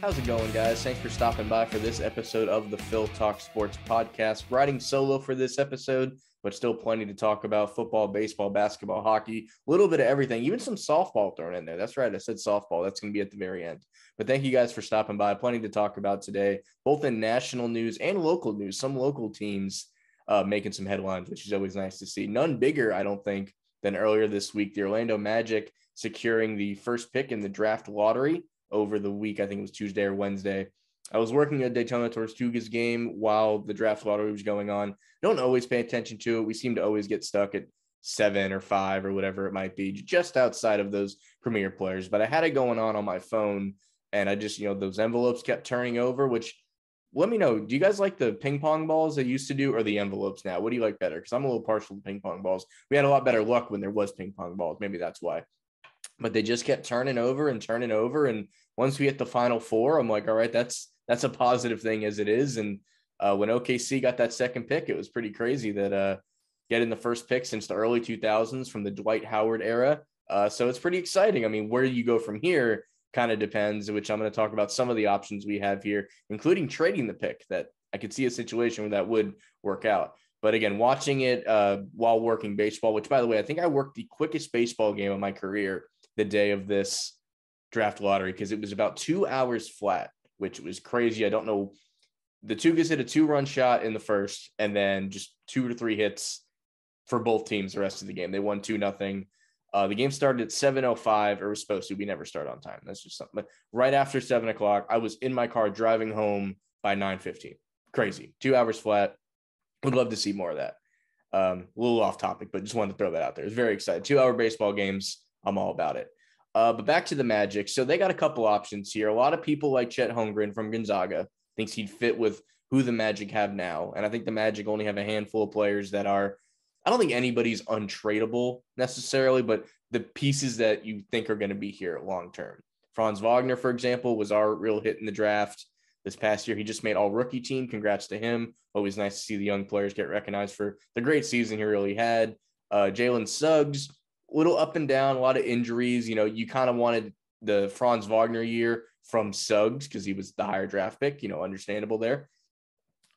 How's it going, guys? Thanks for stopping by for this episode of the Phil Talk Sports Podcast. Riding solo for this episode, but still plenty to talk about: football, baseball, basketball, hockey, a little bit of everything, even some softball thrown in there. That's right, I said softball. That's going to be at the very end. But thank you guys for stopping by. Plenty to talk about today, both in national news and local news. Some local teams making some headlines, which is always nice to see. None bigger, I don't think, than earlier this week. The Orlando Magic securing the first pick in the draft lottery over the week. I think it was Tuesday or Wednesday. I was working at Daytona Tortugas game while the draft lottery was going on. Don't always pay attention to it. We seem to always get stuck at 7 or 5 or whatever it might be, just outside of those premier players. But I had it going on my phone, and I just, those envelopes kept turning over, which, let me know, do you guys like the ping pong balls they used to do or the envelopes now? What do you like better? Because I'm a little partial to ping pong balls. We had a lot better luck when there was ping pong balls. Maybe that's why. But they just kept turning over. And once we hit the final four, I'm like, all right, that's a positive thing as it is. And when OKC got that second pick, it was pretty crazy that getting the first pick since the early 2000s from the Dwight Howard era. So it's pretty exciting. I mean, where you go from here kind of depends, which I'm going to talk about some of the options we have here, including trading the pick. That I could see a situation where that would work out. But again, watching it while working baseball, which, by the way, I think I worked the quickest baseball game of my career the day of this draft lottery, because it was about 2 hours flat, which was crazy. I don't know. The Tugas hit a 2-run shot in the first, and then just 2 to 3 hits for both teams the rest of the game. They won 2-0. The game started at 7:05, or was supposed to. We never start on time. That's just something. But right after 7 o'clock, I was in my car driving home by 9:15. Crazy. 2 hours flat. Would love to see more of that. A little off topic, but just wanted to throw that out there. It's very exciting. 2-hour baseball games. I'm all about it. But back to the Magic. So they got a couple options here. A lot of people like Chet Holmgren from Gonzaga thinks he'd fit with who the Magic have now. And I think the Magic only have a handful of players that are, I don't think anybody's untradeable necessarily, but the pieces that you think are going to be here long term. Franz Wagner, for example, was our real hit in the draft this past year. He just made all rookie team. Congrats to him. Always nice to see the young players get recognized for the great season he really had. Jalen Suggs, a little up and down, a lot of injuries. You kind of wanted the Franz Wagner year from Suggs because he was the higher draft pick, understandable there.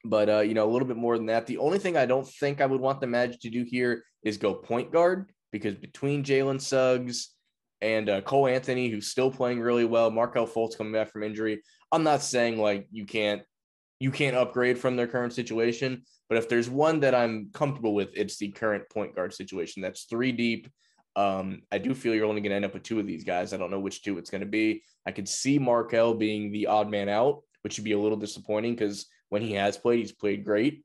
But, a little bit more than that. The only thing I don't think I would want the Magic to do here is go point guard, because between Jalen Suggs and Cole Anthony, who's still playing really well, Markelle Fultz coming back from injury, I'm not saying like you can't upgrade from their current situation, but if there's one that I'm comfortable with, it's the current point guard situation. That's 3 deep. I do feel you're only going to end up with 2 of these guys. I don't know which 2 it's going to be. I could see Markelle being the odd man out, which would be a little disappointing because when he has played, he's played great.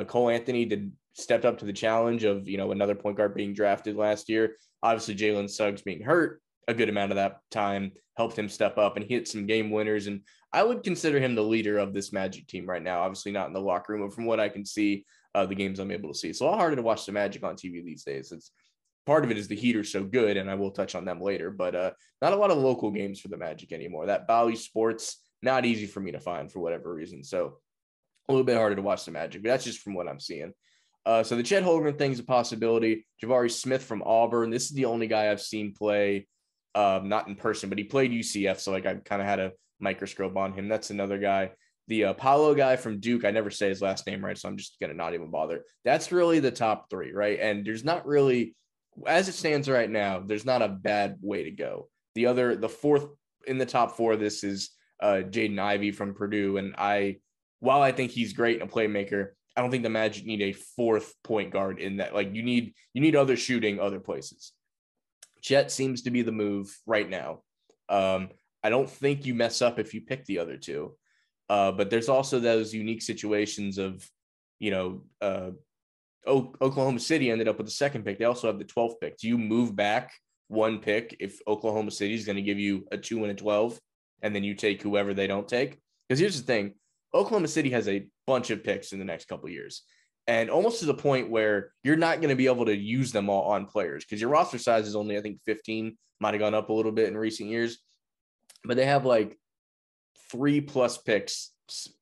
Cole Anthony stepped up to the challenge of, another point guard being drafted last year. Obviously, Jalen Suggs being hurt a good amount of that time helped him step up and hit some game winners. And I would consider him the leader of this Magic team right now. Obviously not in the locker room, but from what I can see, the games I'm able to see. It's a lot harder to watch the Magic on TV these days. It's part of it is the Heat are so good, and I will touch on them later, but not a lot of local games for the Magic anymore. That Bally Sports, not easy for me to find for whatever reason. So a little bit harder to watch the Magic, but that's just from what I'm seeing. So the Chet Holmgren thing is a possibility. Jabari Smith from Auburn. This is the only guy I've seen play, not in person, but he played UCF. So I kind of had a microscope on him. That's another guy. The Paolo guy from Duke, I never say his last name right, so I'm just going to not even bother. That's really the top 3, right? And there's not really, as it stands right now, there's not a bad way to go. The fourth in the top 4, this is Jaden Ivey from Purdue. And while I think he's great and a playmaker, I don't think the Magic need a 4th point guard in that. Like you need other shooting other places. Chet seems to be the move right now. I don't think you mess up if you pick the other 2. But there's also those unique situations of, Oklahoma City ended up with the 2nd pick. They also have the 12th pick. Do you move back 1 pick if Oklahoma City is going to give you a 2 and a 12, and then you take whoever they don't take? Because here's the thing. Oklahoma City has a bunch of picks in the next couple of years, and almost to the point where you're not going to be able to use them all on players because your roster size is only, I think, 15, might have gone up a little bit in recent years, but they have like 3+ picks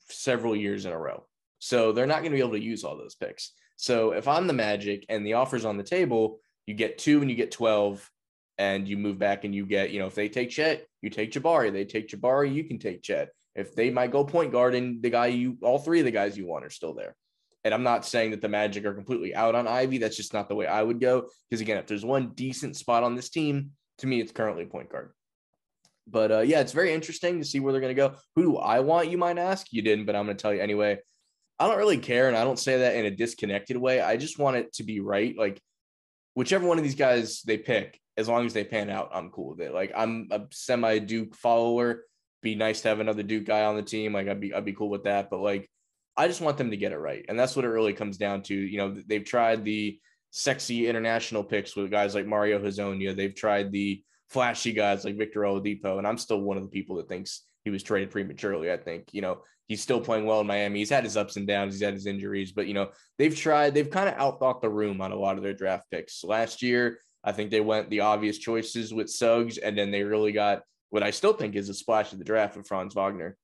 several years in a row. So they're not going to be able to use all those picks. So if I'm the Magic and the offer's on the table, you get 2 and you get 12, and you move back and you get, if they take Chet, you take Jabari. They take Jabari, you can take Chet. if they might go point guard and all three of the guys you want are still there. And I'm not saying that the Magic are completely out on Ivy. That's just not the way I would go. Because again, if there's one decent spot on this team, to me, it's currently point guard. But yeah, it's very interesting to see where they're going to go. Who do I want, you might ask? You didn't, but I'm going to tell you anyway. I don't really care, and I don't say that in a disconnected way. I just want it to be right. Like, whichever one of these guys they pick, as long as they pan out, I'm cool with it. Like, I'm a semi-Duke follower. Be nice to have another Duke guy on the team. Like, I'd be cool with that. But, like, I just want them to get it right. And that's what it really comes down to. You know, they've tried the sexy international picks with guys like Mario Hezonja. They've tried the flashy guys like Victor Oladipo. And I'm still one of the people that thinks he was traded prematurely. I think, you know, he's still playing well in Miami. He's had his ups and downs. He's had his injuries. But, you know, they've kind of outthought the room on a lot of their draft picks. Last year, I think they went the obvious choices with Suggs. And then they really got what I still think is a splash of the draft with Franz Wagner.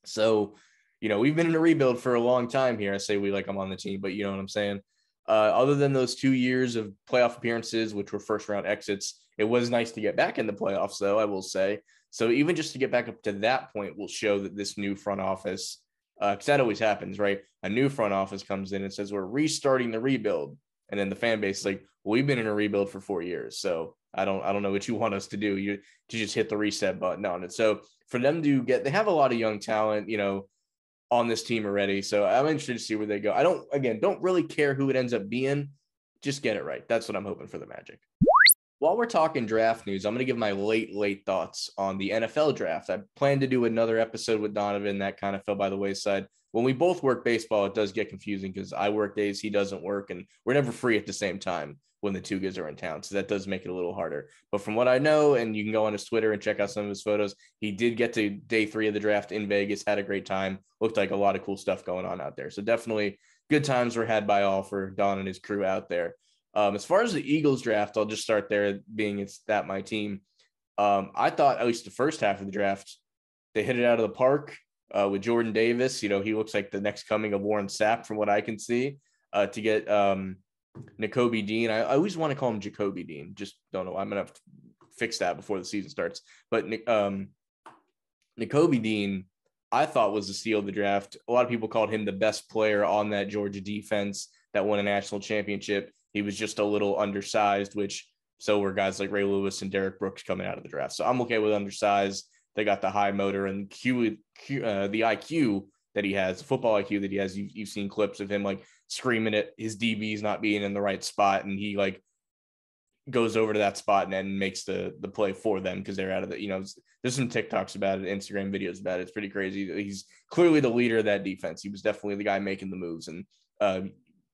So, you know, we've been in a rebuild for a long time here. I say we like I'm on the team, but you know what I'm saying? Other than those 2 years of playoff appearances, which were first round exits, it was nice to get back in the playoffs, though, I will say. So even just to get back up to that point will show that this new front office, because that always happens, right? A new front office comes in and says, we're restarting the rebuild. And then the fan base is like, well, we've been in a rebuild for 4 years. So I don't know what you want us to do. You just hit the reset button on it. So for them to they have a lot of young talent, you know, on this team already. So I'm interested to see where they go. I don't really care who it ends up being. Just get it right. That's what I'm hoping for the Magic. While we're talking draft news, I'm going to give my late thoughts on the NFL draft. I plan to do another episode with Donovan that kind of fell by the wayside. When we both work baseball, it does get confusing because I work days, he doesn't work, and we're never free at the same time when the two guys are in town. So that does make it a little harder. But from what I know, and you can go on his Twitter and check out some of his photos, he did get to day 3 of the draft in Vegas, had a great time. Looked like a lot of cool stuff going on out there. So definitely good times were had by all for Don and his crew out there. As far as the Eagles draft, I'll just start there, being it's that my team. I thought at least the first half of the draft, they hit it out of the park with Jordan Davis. You know, he looks like the next coming of Warren Sapp from what I can see. To get Nakobe Dean. I always want to call him Jacoby Dean. Just don't know. I'm going to have to fix that before the season starts. But Nakobe Dean, I thought was the steal of the draft. A lot of people called him the best player on that Georgia defense that won a national championship. He was just a little undersized, which so were guys like Ray Lewis and Derek Brooks coming out of the draft. So I'm okay with undersized. They got the high motor and the IQ that he has, football IQ that he has. You've seen clips of him like screaming at his DBs not being in the right spot, and he like goes over to that spot and then makes the play for them because they're out of the, you know, there's some TikToks about it, Instagram videos about it. It's pretty crazy. He's clearly the leader of that defense. He was definitely the guy making the moves, and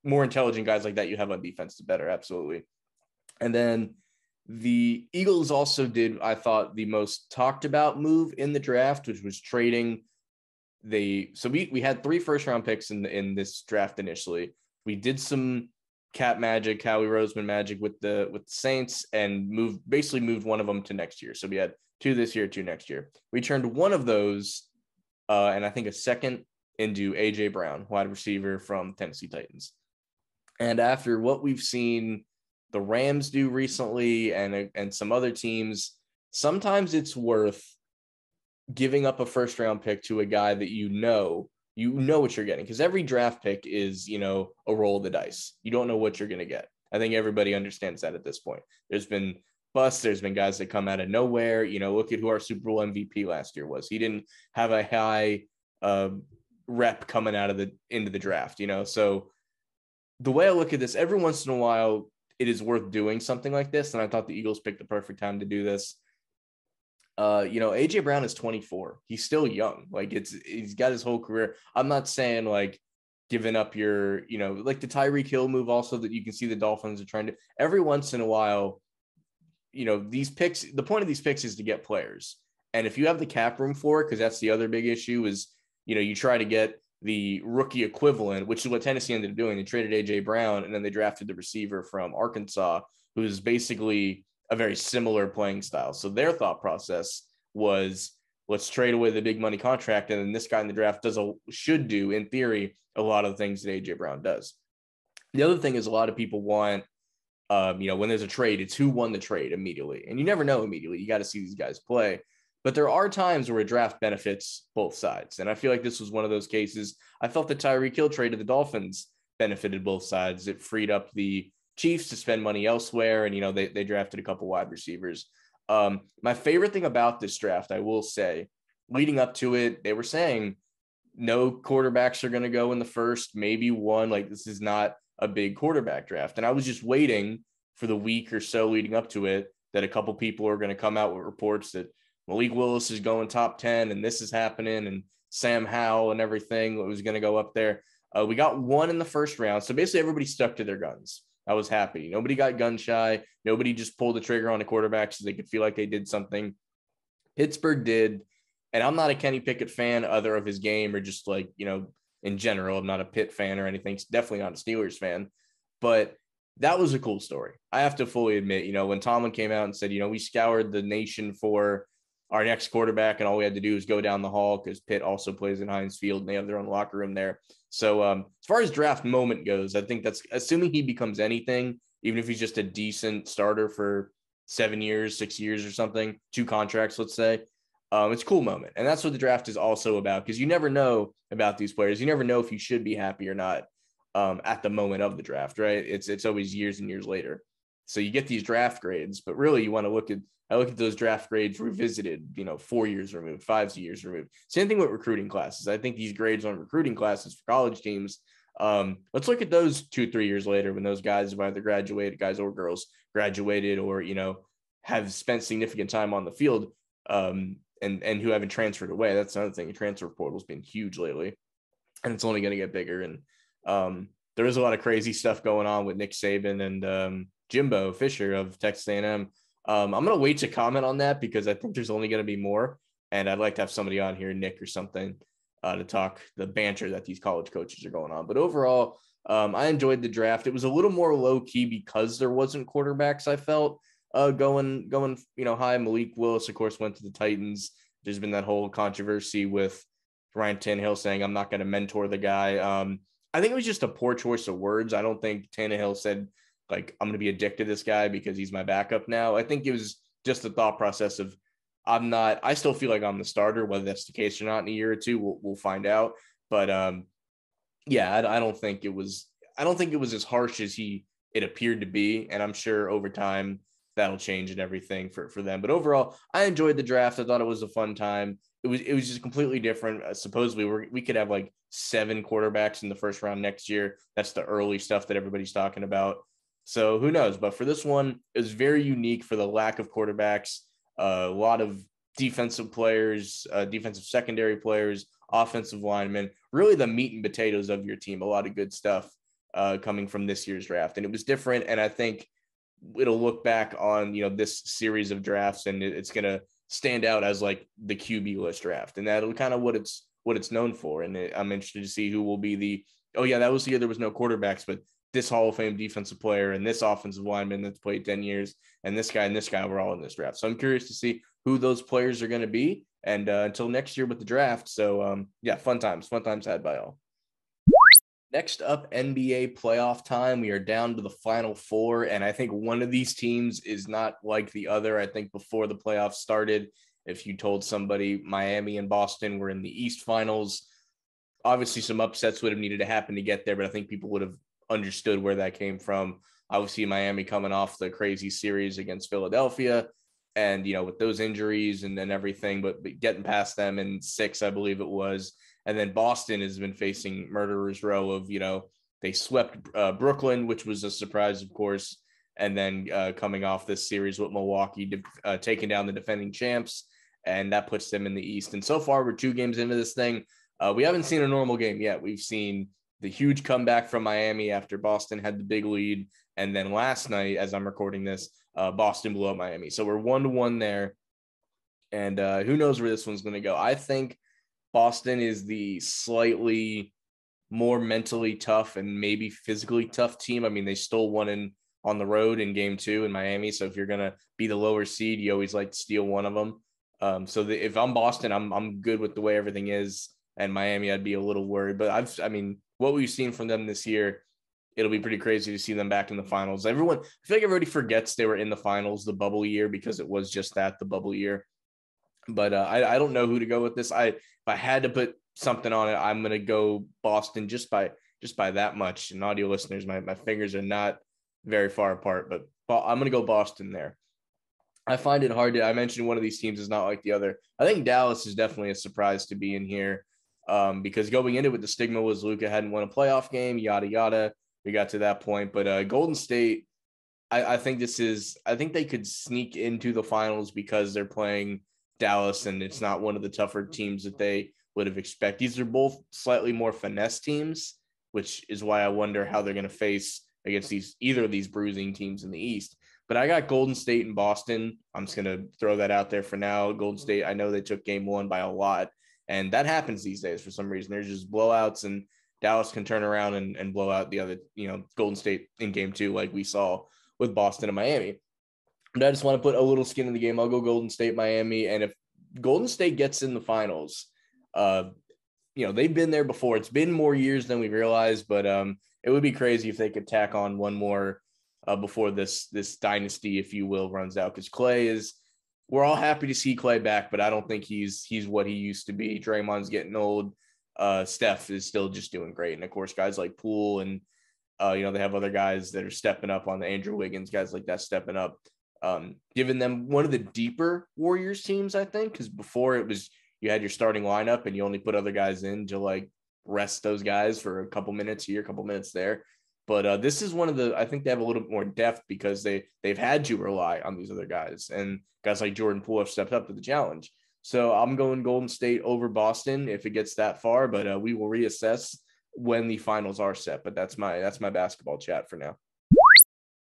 more intelligent guys like that you have on defense, the better. Absolutely. And then the Eagles also did, I thought, the most talked about move in the draft, which was trading we had 3 first-round picks in this draft initially. We did some cap magic, Howie Roseman magic with the Saints, and basically moved one of them to next year. So we had 2 this year, 2 next year. We turned one of those, and I think a second, into A.J. Brown, wide receiver from Tennessee Titans. And after what we've seen the Rams do recently and some other teams, sometimes it's worth giving up a first-round pick to a guy that you know what you're getting, because every draft pick is, you know, a roll of the dice. You don't know what you're going to get. I think everybody understands that at this point. There's been busts. There's been guys that come out of nowhere. You know, look at who our Super Bowl MVP last year was. He didn't have a high rep coming out of into the draft, you know. So the way I look at this, every once in a while, it is worth doing something like this. And I thought the Eagles picked the perfect time to do this. You know, A.J. Brown is 24. He's still young. Like he's got his whole career. I'm not saying like giving up your, you know, like the Tyreek Hill move also that you can see the Dolphins are trying to every once in a while, you know, these picks, the point of these picks is to get players. And if you have the cap room for it, because that's the other big issue is, you know, you try to get the rookie equivalent, which is what Tennessee ended up doing. They traded A.J. Brown and then they drafted the receiver from Arkansas, who's basically a very similar playing style. So their thought process was, let's trade away the big money contract. And then this guy in the draft should do, in theory, a lot of the things that A.J. Brown does. The other thing is a lot of people want, you know, when there's a trade, it's who won the trade immediately. And you never know immediately. You got to see these guys play. But there are times where a draft benefits both sides. And I feel like this was one of those cases. I felt the Tyreek Hill trade to the Dolphins benefited both sides. It freed up the Chiefs to spend money elsewhere. And, they drafted a couple wide receivers. My favorite thing about this draft, I will say, leading up to it, they were saying no quarterbacks are going to go in the first, maybe one. Like, this is not a big quarterback draft. And I was just waiting for the week or so leading up to it that a couple people are going to come out with reports that Malik Willis is going top 10 and this is happening and Sam Howell and everything was going to go up there. We got one in the first round. So basically everybody stuck to their guns. I was happy. Nobody got gun shy. Nobody just pulled the trigger on a quarterback so they could feel like they did something. Pittsburgh did. And I'm not a Kenny Pickett fan either of his game or just like, in general. I'm not a Pitt fan or anything. Definitely not a Steelers fan. But that was a cool story. I have to fully admit, when Tomlin came out and said, we scoured the nation for our next quarterback and all we had to do is go down the hall because Pitt also plays in Heinz Field and they have their own locker room there. So as far as draft moment goes, I think that's assuming he becomes anything, even if he's just a decent starter for 7 years, 6 years or something, 2 contracts, let's say. It's a cool moment. And that's what the draft is also about because you never know about these players. You never know if you should be happy or not at the moment of the draft, right? It's always years and years later. So you get these draft grades, but really you want to I look at those draft grades revisited, 4 years removed, 5 years removed. Same thing with recruiting classes. I think these grades on recruiting classes for college teams, let's look at those 2-3 years later when those guys have either graduated, guys or girls graduated or, have spent significant time on the field and who haven't transferred away. That's another thing. The transfer portal has been huge lately and it's only going to get bigger. And there is a lot of crazy stuff going on with Nick Saban and Jimbo Fisher of Texas A&M. I'm going to wait to comment on that because I think there's only going to be more. And I'd like to have somebody on here, Nick or something, to talk the banter that these college coaches are going on. But overall, I enjoyed the draft. It was a little more low key because there wasn't quarterbacks, I felt, going, high. Malik Willis, of course, went to the Titans. There's been that whole controversy with Ryan Tannehill saying, I'm not going to mentor the guy. I think it was just a poor choice of words. I don't think Tannehill said, like, I'm going to be addicted to this guy because he's my backup now. I think it was just the thought process of I still feel like I'm the starter, whether that's the case or not in a year or two, we'll find out. But yeah, I don't think it was as harsh as it appeared to be. And I'm sure over time that'll change and everything for them. But overall, I enjoyed the draft. I thought it was a fun time. It was just completely different. Supposedly we could have like 7 quarterbacks in the first round next year. That's the early stuff that everybody's talking about. So who knows? But for this one, it was very unique for the lack of quarterbacks, a lot of defensive players, defensive secondary players, offensive linemen, really the meat and potatoes of your team. A lot of good stuff coming from this year's draft. And it was different. And I think it'll look back on, this series of drafts and it's going to stand out as like the QB list draft. And that'll kind of what it's known for. And I'm interested to see who will be that was the year there was no quarterbacks, but this Hall of Fame defensive player and this offensive lineman that's played 10 years and this guy were all in this draft. So I'm curious to see who those players are going to be and until next year with the draft. So fun times had by all. Next up, NBA playoff time. We are down to the Final Four, and I think one of these teams is not like the other. I think before the playoffs started, if you told somebody Miami and Boston were in the East Finals, obviously some upsets would have needed to happen to get there, but I think people would have understood where that came from. Obviously, Miami coming off the crazy series against Philadelphia and, with those injuries and then everything, but getting past them in 6, I believe it was. And then Boston has been facing murderer's row of, they swept Brooklyn, which was a surprise, of course. And then coming off this series with Milwaukee, taking down the defending champs, and that puts them in the East. And so far, we're 2 games into this thing. We haven't seen a normal game yet. We've seen the huge comeback from Miami after Boston had the big lead. And then last night, as I'm recording this, Boston blew up Miami. So we're 1-1 there. And who knows where this one's going to go. I think Boston is the slightly more mentally tough and maybe physically tough team. I mean, they stole one on the road in game 2 in Miami. So if you're going to be the lower seed, you always like to steal one of them. If I'm Boston, I'm good with the way everything is. And Miami, I'd be a little worried. But what we've seen from them this year, it'll be pretty crazy to see them back in the finals. I feel like everybody forgets they were in the finals the bubble year because it was just that, the bubble year. But I don't know who to go with this. If I had to put something on it, I'm going to go Boston just by that much. And audio listeners, my fingers are not very far apart, but I'm going to go Boston there. I find it hard I mentioned one of these teams is not like the other. I think Dallas is definitely a surprise to be in here because going into it, the stigma was Luka hadn't won a playoff game, yada, yada. We got to that point. But Golden State, I think they could sneak into the finals because they're playing Dallas and it's not one of the tougher teams that they would have expected. These are both slightly more finesse teams, which is why I wonder how they're going to face against either of these bruising teams in the East. But I got Golden State and Boston. I'm just going to throw that out there for now. Golden State, I know they took game one by a lot, and that happens these days for some reason. There's just blowouts, and Dallas can turn around and blow out the other, Golden State in game two, like we saw with Boston and Miami. But I just want to put a little skin in the game. I'll go Golden State, Miami. And if Golden State gets in the finals, they've been there before. It's been more years than we realized, but it would be crazy if they could tack on one more before this dynasty, if you will, runs out. Because we're all happy to see Clay back, but I don't think he's what he used to be. Draymond's getting old. Steph is still just doing great. And of course, guys like Poole and, they have other guys that are stepping up on the Andrew Wiggins, guys like that stepping up, giving them one of the deeper Warriors teams, I think, because before it was you had your starting lineup and you only put other guys in to like rest those guys for a couple minutes here, a couple minutes there. But this is one of I think they have a little bit more depth because they've had to rely on these other guys, and guys like Jordan Poole have stepped up to the challenge. So I'm going Golden State over Boston if it gets that far, but we will reassess when the finals are set. But that's my basketball chat for now.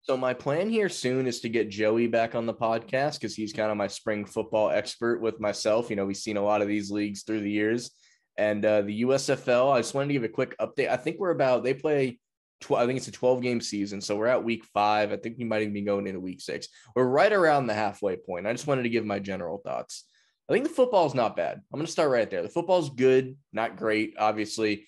So my plan here soon is to get Joey back on the podcast because he's kind of my spring football expert with myself. We've seen a lot of these leagues through the years, and the USFL. I just wanted to give a quick update. I think they play. I think it's a 12-game season, so we're at week 5. I think we might even be going into week 6. We're right around the halfway point. I just wanted to give my general thoughts. I think the football is not bad. I'm going to start right there. The football's good, not great, obviously.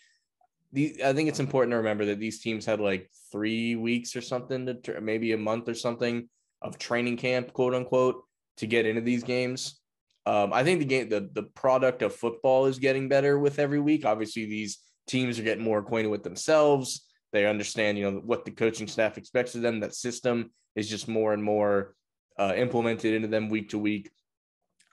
I think it's important to remember that these teams had like 3 weeks or something, maybe a month or something of training camp, quote unquote, to get into these games. I think the product of football is getting better with every week. Obviously, these teams are getting more acquainted with themselves. They understand, what the coaching staff expects of them. That system is just more and more implemented into them week to week.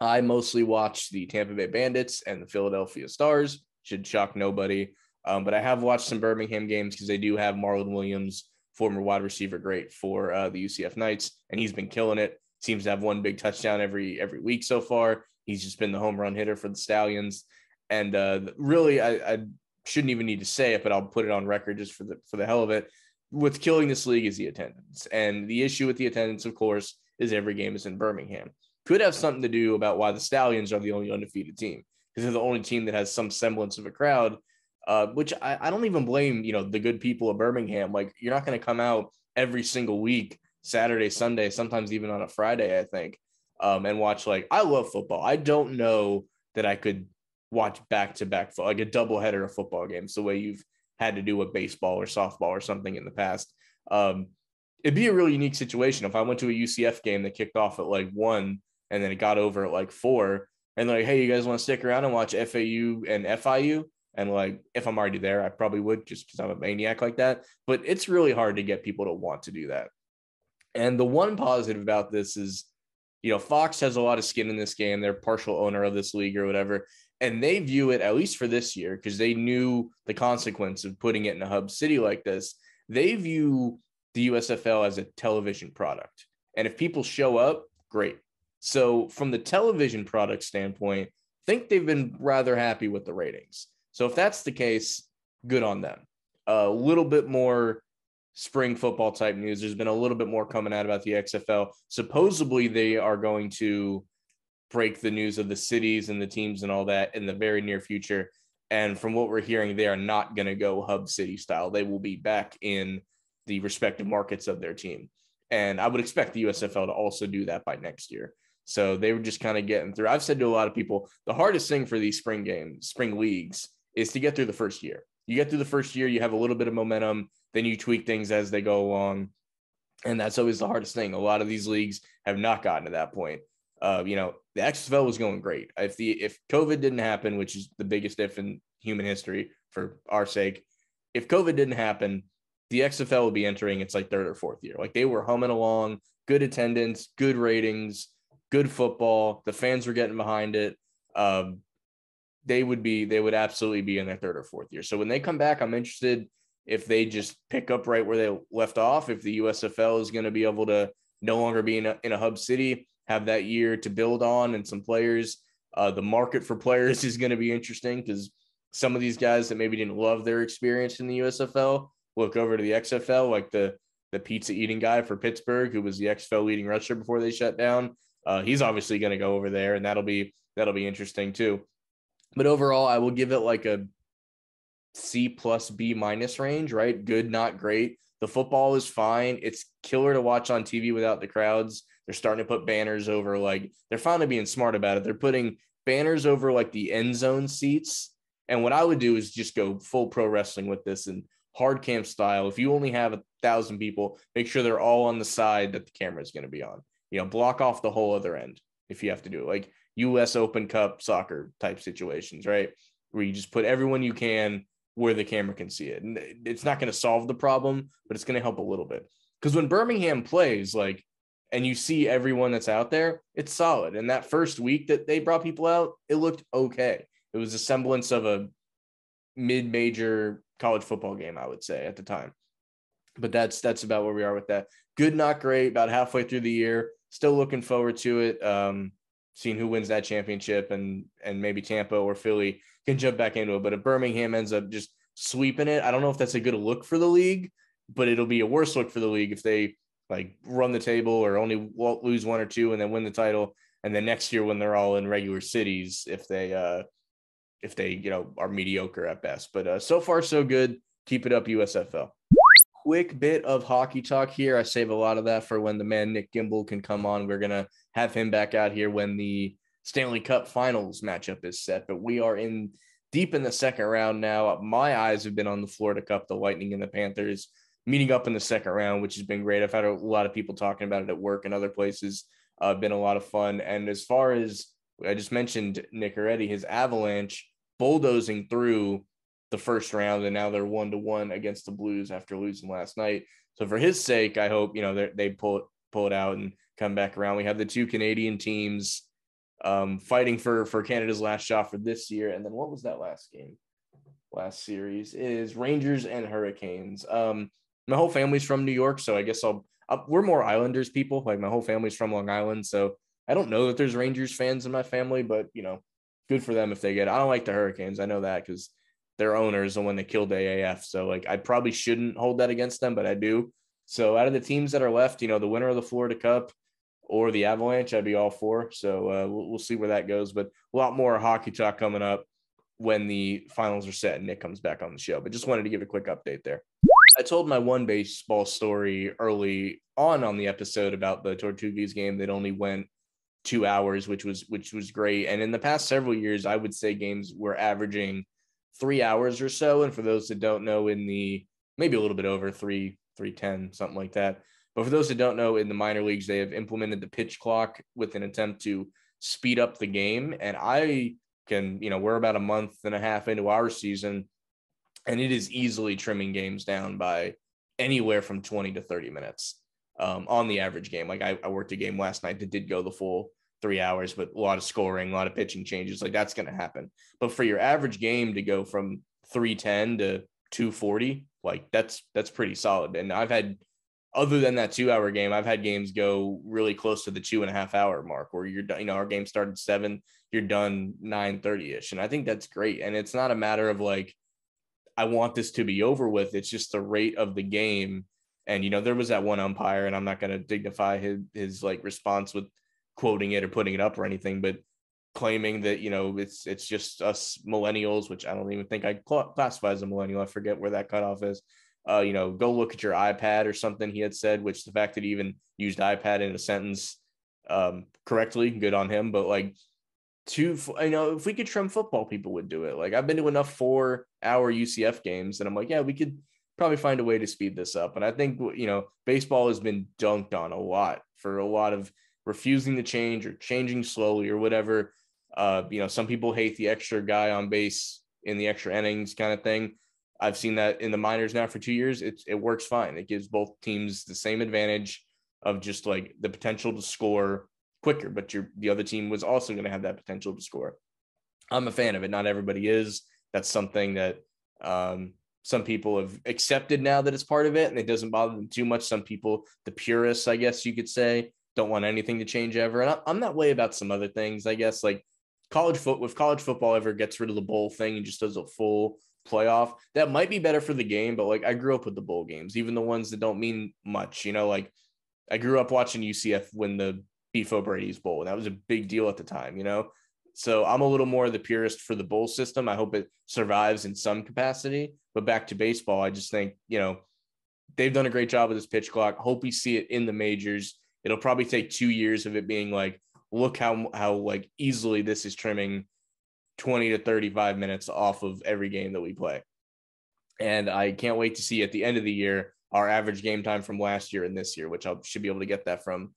I mostly watch the Tampa Bay Bandits and the Philadelphia Stars. Should shock nobody. But I have watched some Birmingham games because they do have Marlon Williams, former wide receiver great for the UCF Knights, and he's been killing it. Seems to have one big touchdown every week so far. He's just been the home run hitter for the Stallions. And really, I shouldn't even need to say it, but I'll put it on record just for the hell of it. What's killing this league is the attendance. And the issue with the attendance, of course, is every game is in Birmingham. Could have something to do about why the Stallions are the only undefeated team, because they're the only team that has some semblance of a crowd, which I don't even blame, the good people of Birmingham. Like, you're not going to come out every single week, Saturday, Sunday, sometimes even on a Friday, I think, and watch. I love football. I don't know that I could watch back-to-back, like a doubleheader of football games, the way you've had to do with baseball or softball or something in the past. It'd be a really unique situation if I went to a UCF game that kicked off at 1 and then it got over at 4 and hey, you guys want to stick around and watch FAU and FIU? And if I'm already there, I probably would, just because I'm a maniac like that. But it's really hard to get people to want to do that. And the one positive about this is, Fox has a lot of skin in this game. They're partial owner of this league or whatever. And they view it, at least for this year, because they knew the consequence of putting it in a hub city like this. They view the USFL as a television product. And if people show up, great. So from the television product standpoint, I think they've been rather happy with the ratings. So if that's the case, good on them. A little bit more spring football type news. There's been a little bit more coming out about the XFL. Supposedly they are going to break the news of the cities and the teams and all that in the very near future. And from what we're hearing, they are not going to go hub city style. They will be back in the respective markets of their team. And I would expect the USFL to also do that by next year. So they were just kind of getting through. I've said to a lot of people, the hardest thing for these spring leagues, is to get through the first year. You get through the first year, you have a little bit of momentum, then you tweak things as they go along. And that's always the hardest thing. A lot of these leagues have not gotten to that point. The XFL was going great. If COVID didn't happen, which is the biggest if in human history for our sake, if COVID didn't happen, the XFL would be entering its like third or fourth year. Like they were humming along, good attendance, good ratings, good football. The fans were getting behind it. They would absolutely be in their third or fourth year. So when they come back, I'm interested if they just pick up right where they left off, if the USFL is going to be able to no longer be in a hub city, have that year to build on and some players. The market for players is going to be interesting because some of these guys that maybe didn't love their experience in the USFL look over to the XFL, like the pizza eating guy for Pittsburgh, who was the XFL leading rusher before they shut down. He's obviously going to go over there, and that'll be interesting too. But overall, I will give it like a C plus B minus range, right? Good, not great. The football is fine. It's killer to watch on TV without the crowds. They're starting to put banners over, like they're finally being smart about it. They're putting banners over like the end zone seats. And what I would do is just go full pro wrestling with this and hard cam style. If you only have 1,000 people, make sure they're all on the side that the camera is going to be on. Block off the whole other end if you have to do it. Like US Open Cup soccer type situations, right? Where you just put everyone you can where the camera can see it. And it's not going to solve the problem, but it's going to help a little bit. Because when Birmingham plays, like, and you see everyone that's out there, it's solid. And that first week that they brought people out, it looked okay. It was a semblance of a mid-major college football game, I would say, at the time. But that's about where we are with that. Good, not great, about halfway through the year. Still looking forward to it. Seeing who wins that championship and maybe Tampa or Philly can jump back into it. But if Birmingham ends up just sweeping it, I don't know if that's a good look for the league, but it'll be a worse look for the league if they like run the table or only lose one or two and then win the title. And then next year when they're all in regular cities, if they are mediocre at best. But so far, so good. Keep it up, USFL. Quick bit of hockey talk here. I save a lot of that for when the man Nick Gimbel can come on. We're going to have him back out here when the Stanley Cup Finals matchup is set. But we are deep in the second round now. My eyes have been on the Florida Cup, the Lightning and the Panthers meeting up in the second round, which has been great. I've had a lot of people talking about it at work and other places. Been a lot of fun. And as far as I just mentioned, Nick already, his Avalanche bulldozing through the first round, and now they're 1-1 against the Blues after losing last night. So for his sake, I hope they pull it out and come back around. We have the two Canadian teams fighting for Canada's last shot for this year. And then what was that last series is Rangers and Hurricanes. My whole family's from New York, so I guess we're more Islanders people. Like my whole family's from Long Island, so I don't know that there's Rangers fans in my family, but good for them if they get it. I don't like the Hurricanes. I know that because their owners and when they killed AAF. So like I probably shouldn't hold that against them, but I do. So out of the teams that are left, the winner of the Florida Cup or the Avalanche, I'd be all for. So we'll see where that goes. But a lot more hockey talk coming up when the finals are set and Nick comes back on the show. But just wanted to give a quick update there. I told my one baseball story early on the episode about the Tortugas game that only went 2 hours, which was great. And in the past several years, I would say games were averaging 3 hours or so. And for those that don't know, maybe a little bit over 3:10, something like that. But for those that don't know, in the minor leagues, they have implemented the pitch clock with an attempt to speed up the game. And we're about a month and a half into our season, and it is easily trimming games down by anywhere from 20 to 30 minutes on the average game. Like I worked a game last night that did go the full 3 hours, but a lot of scoring, a lot of pitching changes, like that's going to happen. But for your average game to go from 310 to 240, like that's pretty solid. And other than that 2 hour game, I've had games go really close to the 2.5 hour mark where you're done. Our game started 7, you're done 9:30 ish. And I think that's great. And it's not a matter of like, I want this to be over with. It's just the rate of the game. And, there was that one umpire, and I'm not going to dignify his like response with quoting it or putting it up or anything, but claiming that, it's just us millennials, which I don't even think I classify as a millennial. I forget where that cutoff is. Go look at your iPad or something he had said, which the fact that he even used iPad in a sentence correctly, good on him. But like if we could trim football, people would do it. Like I've been to enough 4-hour UCF games and I'm like, yeah, we could probably find a way to speed this up. And I think, baseball has been dunked on a lot for a lot of refusing to change or changing slowly or whatever. Some people hate the extra guy on base in the extra innings kind of thing. I've seen that in the minors now for 2 years. It works fine. It gives both teams the same advantage of just like the potential to score quicker, but the other team was also going to have that potential to score. I'm a fan of it. Not everybody is. That's something that some people have accepted now that it's part of it, and it doesn't bother them too much. Some people, the purists, I guess you could say, don't want anything to change ever. And I'm that way about some other things, I guess. Like if college football ever gets rid of the bowl thing and just does a full playoff, that might be better for the game. But like I grew up with the bowl games, even the ones that don't mean much. Like I grew up watching UCF win the Beef O'Brady's Bowl, and that was a big deal at the time. So I'm a little more the purist for the bowl system. I hope it survives in some capacity. But back to baseball, I just think, they've done a great job with this pitch clock. Hope we see it in the majors. It'll probably take 2 years of it being like, look how like easily this is trimming 20 to 35 minutes off of every game that we play. And I can't wait to see at the end of the year our average game time from last year and this year, which I should be able to get that from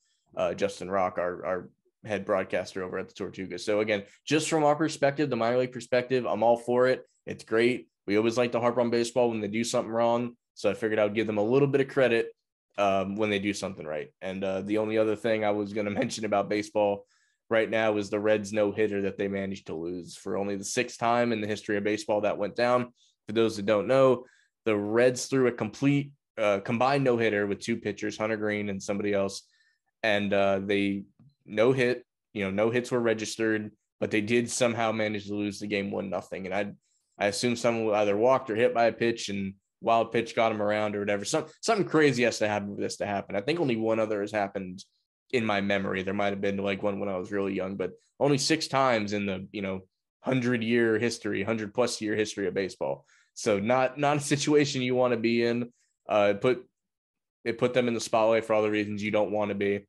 Justin Rock, our head broadcaster over at the Tortuga. So again, just from our perspective, the minor league perspective, I'm all for it. It's great. We always like to harp on baseball when they do something wrong. So I figured I would give them a little bit of credit when they do something right. And the only other thing I was going to mention about baseball right now is the Reds no-hitter that they managed to lose for only the 6th time in the history of baseball that went down. For those that don't know, the Reds threw a complete combined no-hitter with 2 pitchers, Hunter Green and somebody else. And they no hit, no hits were registered, but they did somehow manage to lose the game 1-0. And I assume someone either walked or hit by a pitch and wild pitch got him around or whatever. Something crazy has to happen for this to happen. I think only one other has happened in my memory. There might have been like one when I was really young, but only 6 times in the 100-year history, 100+ year history of baseball. So not a situation you want to be in. It put them in the spotlight for all the reasons you don't want to be.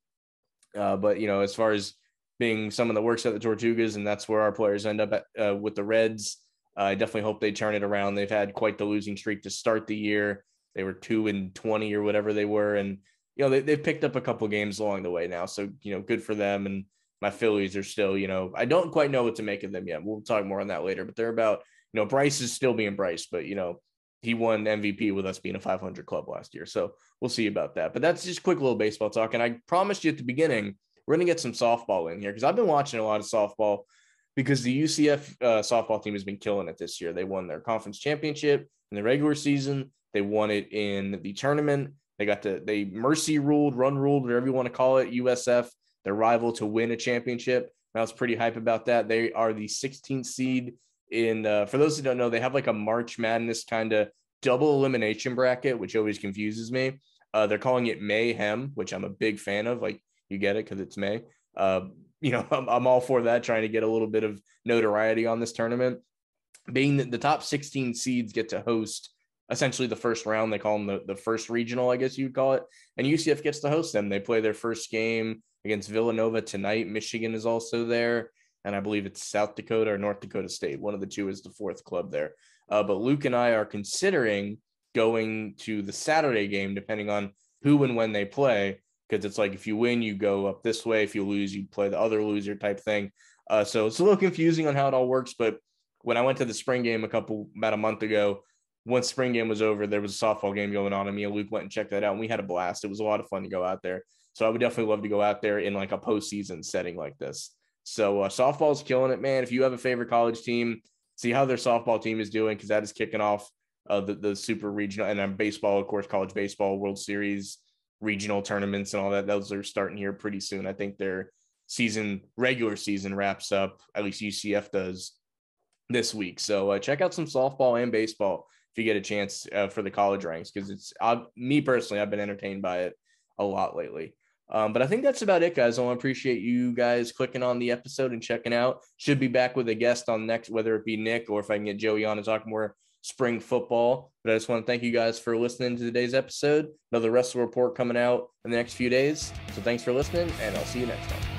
But as far as being someone that works at the Tortugas, and that's where our players end up at, with the Reds, I definitely hope they turn it around. They've had quite the losing streak to start the year. They were 2-20 or whatever they were, and they've picked up a couple games along the way now. So good for them. And my Phillies are still, I don't quite know what to make of them yet. We'll talk more on that later. But they're about, Bryce is still being Bryce, but he won MVP with us being a 500 club last year. So we'll see about that. But that's just quick little baseball talk. And I promised you at the beginning, we're going to get some softball in here because I've been watching a lot of softball because the UCF softball team has been killing it this year. They won their conference championship in the regular season. They won it in the tournament. They mercy ruled, run ruled, whatever you want to call it, USF, their rival, to win a championship. And I was pretty hype about that. They are the 16th seed in, for those who don't know, they have like a March Madness kind of double elimination bracket, which always confuses me. They're calling it Mayhem, which I'm a big fan of. Like, you get it because it's May. I'm all for that, trying to get a little bit of notoriety on this tournament. Being that the top 16 seeds get to host essentially the first round, they call them the first regional, I guess you would call it. And UCF gets to host them. They play their first game against Villanova tonight. Michigan is also there. And I believe it's South Dakota or North Dakota State. One of the two is the 4th club there. But Luke and I are considering going to the Saturday game, depending on who and when they play, because it's like if you win, you go up this way. If you lose, you play the other loser type thing. So it's a little confusing on how it all works. But when I went to the spring game about a month ago, once spring game was over, there was a softball game going on, and me and Luke went and checked that out, and we had a blast. It was a lot of fun to go out there. So I would definitely love to go out there in like a postseason setting like this. So softball's killing it, man. If you have a favorite college team, see how their softball team is doing, because that is kicking off the super regional, and then baseball, of course, college baseball, World Series, regional tournaments and all that. Those are starting here pretty soon. I think their regular season wraps up, at least UCF does, this week. So check out some softball and baseball if you get a chance for the college ranks, because me personally, I've been entertained by it a lot lately. But I think that's about it, guys. I want to appreciate you guys clicking on the episode and checking out. Should be back with a guest on next, whether it be Nick or if I can get Joey on to talk more spring football. But I just want to thank you guys for listening to today's episode. Another wrestle report coming out in the next few days. So thanks for listening, and I'll see you next time.